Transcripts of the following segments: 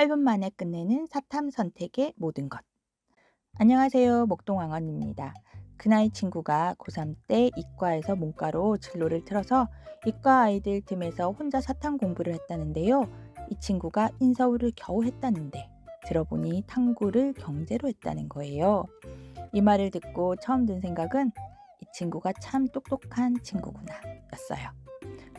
8분 만에 끝내는 사탐 선택의 모든 것. 안녕하세요. 목동왕언입니다. 그나이 친구가 고3 때 이과에서 문과로 진로를 틀어서 이과 아이들 틈에서 혼자 사탐 공부를 했다는데요. 이 친구가 인서울을 겨우 했다는데 들어보니 탐구를 경제로 했다는 거예요. 이 말을 듣고 처음 든 생각은 이 친구가 참 똑똑한 친구구나 였어요.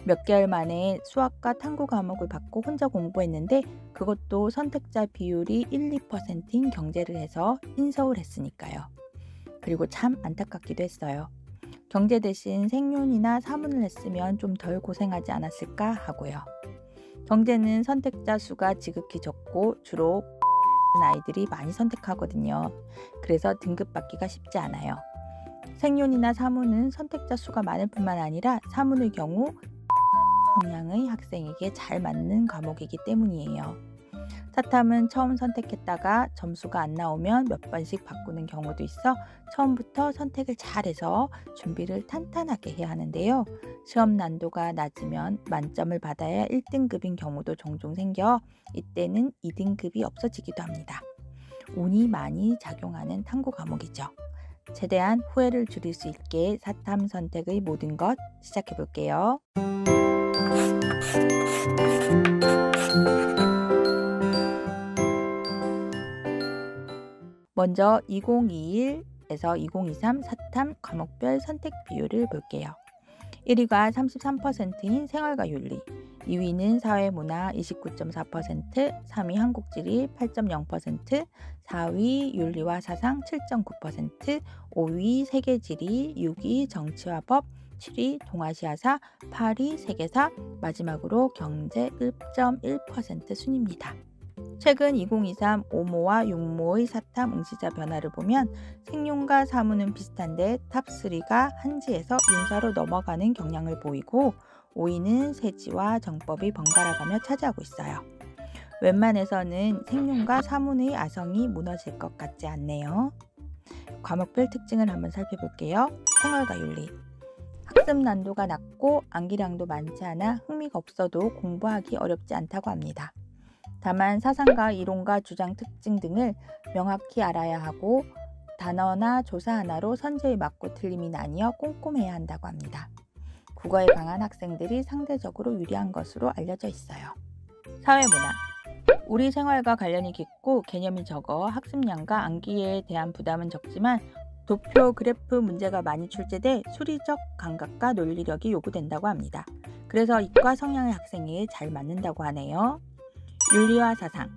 몇 개월 만에 수학과 탐구 과목을 받고 혼자 공부했는데 그것도 선택자 비율이 1, 2%인 경제를 해서 인서울 했으니까요. 그리고 참 안타깝기도 했어요. 경제 대신 생윤이나 사문을 했으면 좀 덜 고생하지 않았을까 하고요. 경제는 선택자 수가 지극히 적고 주로 아이들이 많이 선택하거든요. 그래서 등급받기가 쉽지 않아요. 생윤이나 사문은 선택자 수가 많을 뿐만 아니라 사문의 경우 성향의 학생에게 잘 맞는 과목이기 때문이에요. 사탐은 처음 선택했다가 점수가 안 나오면 몇 번씩 바꾸는 경우도 있어 처음부터 선택을 잘해서 준비를 탄탄하게 해야 하는데요. 시험 난도가 낮으면 만점을 받아야 1등급인 경우도 종종 생겨 이때는 2등급이 없어지기도 합니다. 운이 많이 작용하는 탐구 과목이죠. 최대한 후회를 줄일 수 있게 사탐 선택의 모든 것 시작해 볼게요. 먼저 2021에서 2023 사탐 과목별 선택 비율을 볼게요. 1위가 33%인 생활과 윤리, 2위는 사회문화 29.4%, 3위 한국지리 8.0%, 4위 윤리와 사상 7.9%, 5위 세계지리, 6위 정치와 법, 7위 동아시아사, 8위 세계사, 마지막으로 경제 1.1% 순입니다. 최근 2023 오모와 육모의 사탐 응시자 변화를 보면 생윤과 사문은 비슷한데 탑3가 한지에서 윤사로 넘어가는 경향을 보이고 5위는 세지와 정법이 번갈아가며 차지하고 있어요. 웬만해서는 생윤과 사문의 아성이 무너질 것 같지 않네요. 과목별 특징을 한번 살펴볼게요. 생활과 윤리. 학습 난도가 낮고 암기량도 많지 않아 흥미가 없어도 공부하기 어렵지 않다고 합니다. 다만 사상과 이론과 주장 특징 등을 명확히 알아야 하고 단어나 조사 하나로 선제에 맞고 틀림이 나뉘어 꼼꼼해야 한다고 합니다. 국어에 강한 학생들이 상대적으로 유리한 것으로 알려져 있어요. 사회문화. 우리 생활과 관련이 깊고 개념이 적어 학습량과 암기에 대한 부담은 적지만 도표, 그래프 문제가 많이 출제돼 수리적 감각과 논리력이 요구된다고 합니다. 그래서 이과 성향의 학생에게 잘 맞는다고 하네요. 윤리와 사상,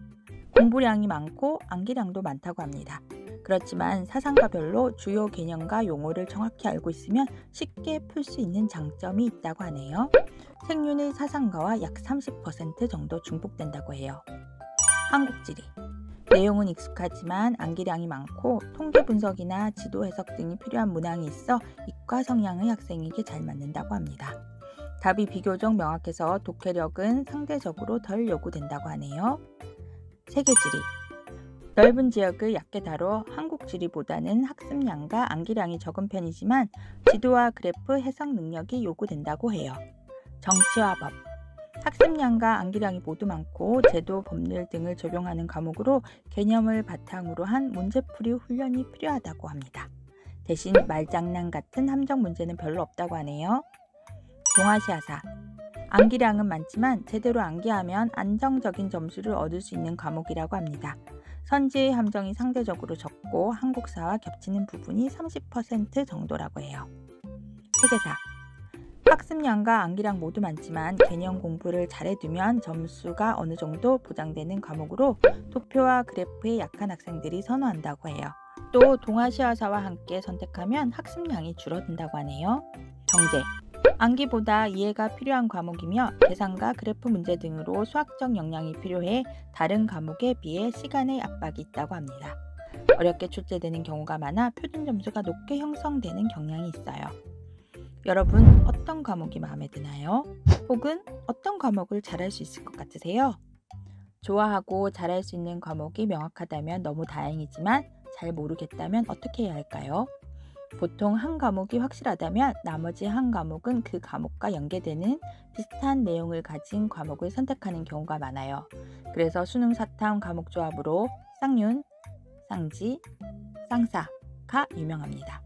공부량이 많고 암기량도 많다고 합니다. 그렇지만 사상과 별로 주요 개념과 용어를 정확히 알고 있으면 쉽게 풀 수 있는 장점이 있다고 하네요. 생윤의 사상과와 약 30% 정도 중복된다고 해요. 한국지리, 내용은 익숙하지만 암기량이 많고 통계 분석이나 지도 해석 등이 필요한 문항이 있어 이과 성향의 학생에게 잘 맞는다고 합니다. 답이 비교적 명확해서 독해력은 상대적으로 덜 요구된다고 하네요. 세계지리. 넓은 지역을 얕게 다뤄 한국지리보다는 학습량과 암기량이 적은 편이지만 지도와 그래프 해석 능력이 요구된다고 해요. 정치와 법. 학습량과 암기량이 모두 많고 제도, 법률 등을 적용하는 과목으로 개념을 바탕으로 한 문제풀이 훈련이 필요하다고 합니다. 대신 말장난 같은 함정 문제는 별로 없다고 하네요. 동아시아사. 암기량은 많지만 제대로 암기하면 안정적인 점수를 얻을 수 있는 과목이라고 합니다. 선지의 함정이 상대적으로 적고 한국사와 겹치는 부분이 30% 정도라고 해요. 세계사. 학습량과 암기량 모두 많지만 개념 공부를 잘해두면 점수가 어느 정도 보장되는 과목으로 도표와 그래프에 약한 학생들이 선호한다고 해요. 또 동아시아사와 함께 선택하면 학습량이 줄어든다고 하네요. 경제. 암기보다 이해가 필요한 과목이며 계산과 그래프 문제 등으로 수학적 역량이 필요해 다른 과목에 비해 시간의 압박이 있다고 합니다. 어렵게 출제되는 경우가 많아 표준 점수가 높게 형성되는 경향이 있어요. 여러분 어떤 과목이 마음에 드나요? 혹은 어떤 과목을 잘할 수 있을 것 같으세요? 좋아하고 잘할 수 있는 과목이 명확하다면 너무 다행이지만 잘 모르겠다면 어떻게 해야 할까요? 보통 한 과목이 확실하다면 나머지 한 과목은 그 과목과 연계되는 비슷한 내용을 가진 과목을 선택하는 경우가 많아요. 그래서 수능 사탐 과목 조합으로 쌍윤, 쌍지, 쌍사가 유명합니다.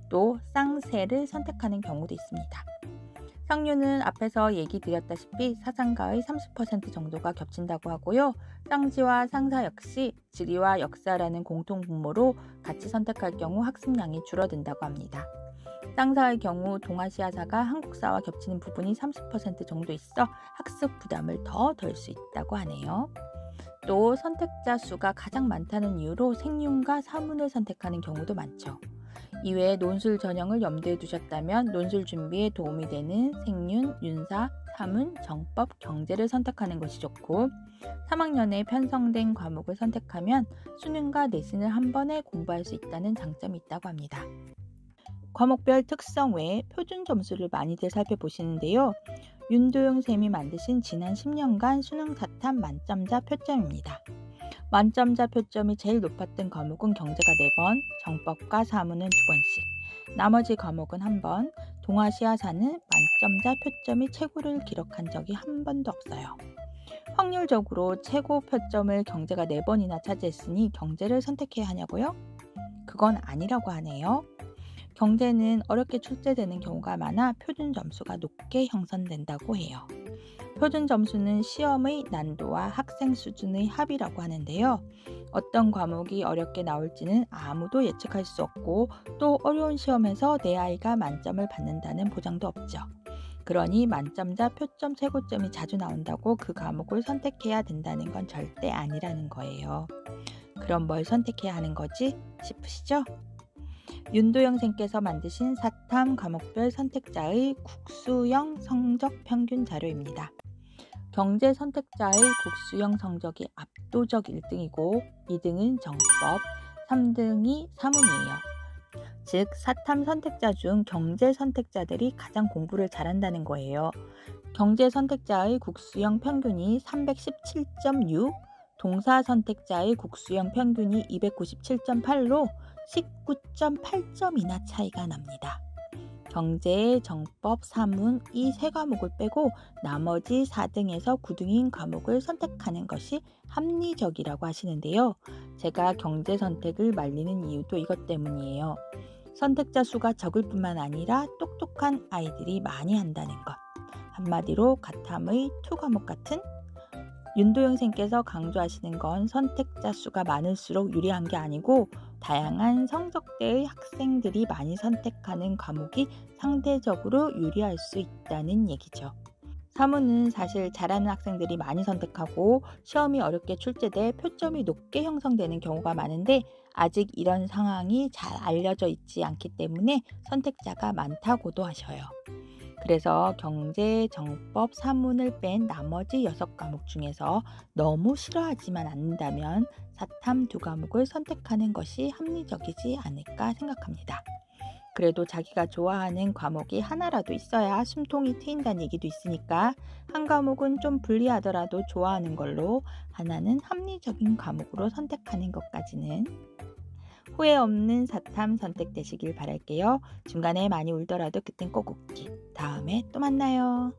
또 쌍세를 선택하는 경우도 있습니다. 쌍윤은 앞에서 얘기 드렸다시피 사상과의 30% 정도가 겹친다고 하고요. 쌍지와 쌍사 역시 지리와 역사라는 공통 분모로 같이 선택할 경우 학습량이 줄어든다고 합니다. 쌍사의 경우 동아시아사가 한국사와 겹치는 부분이 30% 정도 있어 학습 부담을 더 덜 수 있다고 하네요. 또 선택자 수가 가장 많다는 이유로 생윤과 사문을 선택하는 경우도 많죠. 이외에 논술 전형을 염두에 두셨다면 논술 준비에 도움이 되는 생윤, 윤사, 사문, 정법, 경제를 선택하는 것이 좋고 3학년에 편성된 과목을 선택하면 수능과 내신을 한 번에 공부할 수 있다는 장점이 있다고 합니다. 과목별 특성 외에 표준 점수를 많이들 살펴보시는데요. 윤도영 쌤이 만드신 지난 10년간 수능 사탐 만점자 표점입니다. 만점자 표점이 제일 높았던 과목은 경제가 4번, 정법과 사문은 2번씩, 나머지 과목은 1번, 동아시아사는 만점자 표점이 최고를 기록한 적이 한 번도 없어요. 확률적으로 최고 표점을 경제가 4번이나 차지했으니 경제를 선택해야 하냐고요? 그건 아니라고 하네요. 경제는 어렵게 출제되는 경우가 많아 표준 점수가 높게 형성된다고 해요. 표준 점수는 시험의 난도와 학생 수준의 합이라고 하는데요. 어떤 과목이 어렵게 나올지는 아무도 예측할 수 없고 또 어려운 시험에서 내 아이가 만점을 받는다는 보장도 없죠. 그러니 만점자 표점 최고점이 자주 나온다고 그 과목을 선택해야 된다는 건 절대 아니라는 거예요. 그럼 뭘 선택해야 하는 거지 싶으시죠? 윤도영 쌤께서 만드신 사탐 과목별 선택자의 국수형 성적 평균 자료입니다. 경제 선택자의 국수형 성적이 압도적 1등이고 2등은 정법, 3등이 사문이에요. 즉 사탐 선택자 중 경제 선택자들이 가장 공부를 잘한다는 거예요. 경제 선택자의 국수형 평균이 317.6, 동사 선택자의 국수형 평균이 297.8로 19.8점이나 차이가 납니다. 경제, 정법, 사문 이 세 과목을 빼고 나머지 4등에서 9등인 과목을 선택하는 것이 합리적이라고 하시는데요. 제가 경제 선택을 말리는 이유도 이것 때문이에요. 선택자 수가 적을 뿐만 아니라 똑똑한 아이들이 많이 한다는 것. 한마디로 가탐의 2과목 같은 윤도영 쌤께서 강조하시는 건 선택자 수가 많을수록 유리한 게 아니고 다양한 성적대의 학생들이 많이 선택하는 과목이 상대적으로 유리할 수 있다는 얘기죠. 사문은 사실 잘하는 학생들이 많이 선택하고 시험이 어렵게 출제돼 표점이 높게 형성되는 경우가 많은데 아직 이런 상황이 잘 알려져 있지 않기 때문에 선택자가 많다고도 하셔요. 그래서 경제, 정법, 사문을 뺀 나머지 6과목 중에서 너무 싫어하지만 않는다면 사탐 2과목을 선택하는 것이 합리적이지 않을까 생각합니다. 그래도 자기가 좋아하는 과목이 하나라도 있어야 숨통이 트인다는 얘기도 있으니까 한 과목은 좀 불리하더라도 좋아하는 걸로 하나는 합리적인 과목으로 선택하는 것까지는 후회 없는 사탐 선택되시길 바랄게요. 중간에 많이 울더라도 그땐 꼭 웃기. 다음에 또 만나요.